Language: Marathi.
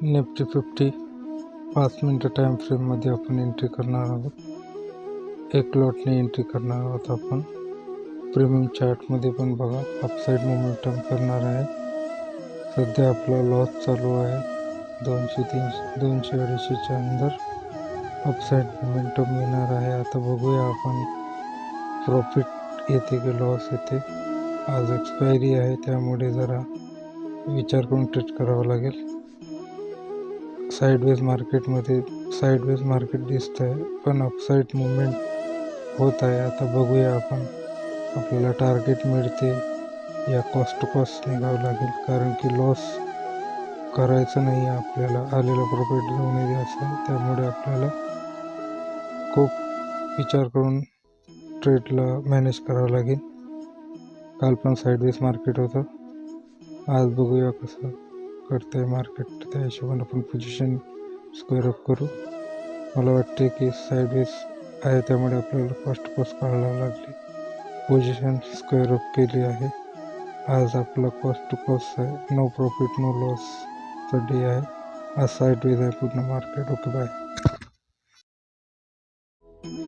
निफ्टी 50 5 मिनटं टाइम फ्रेममध्ये आपण एंट्री करणार आहोत. एक लॉटने एंट्री करणार आहोत आपण. प्रीमियम चार्टमध्ये पण बघा अपसाईड मोमेंटम करणार आहे. सध्या आपला लॉस चालू आहे 200-250 अंदर. अपसाईड मोमेंटम येणार आहे. आता बघूया आपण प्रॉफिट येते की लॉस येते. आज एक्सपायरी आहे त्यामुळे जरा विचार करून ट्रेड करावं लागेल. साईडवेज मार्केट दिसत आहे पण अपसाईड मुवमेंट होत आहे. आता बघूया आपण आपल्याला टार्गेट मिळते या कॉस्ट टू कॉस्ट निघावं लागेल, कारण की लॉस करायचं नाही आहे. आपल्याला आलेला प्रॉफिट जाऊन द्यायचं आहे. त्यामुळे आपल्याला खूप विचार करून ट्रेडला मॅनेज करावं लागेल. काल पण साईडवेज मार्केट होतं. आज बघूया कसं करतंय मार्केट, त्या हिशोबाने आपण पोझिशन स्क्वेअर अप करू. मला वाटते की साईडवेज आहे त्यामुळे आपल्याला कॉस्ट काढायला लागली. पोझिशन स्क्वेअर अप केली आहे. आज आपला कॉस्ट टू कॉस्ट आहे. नो प्रॉफिट नो लॉसचा डे आहे. आज साईडवेज आहे पूर्ण मार्केट. Okay bye.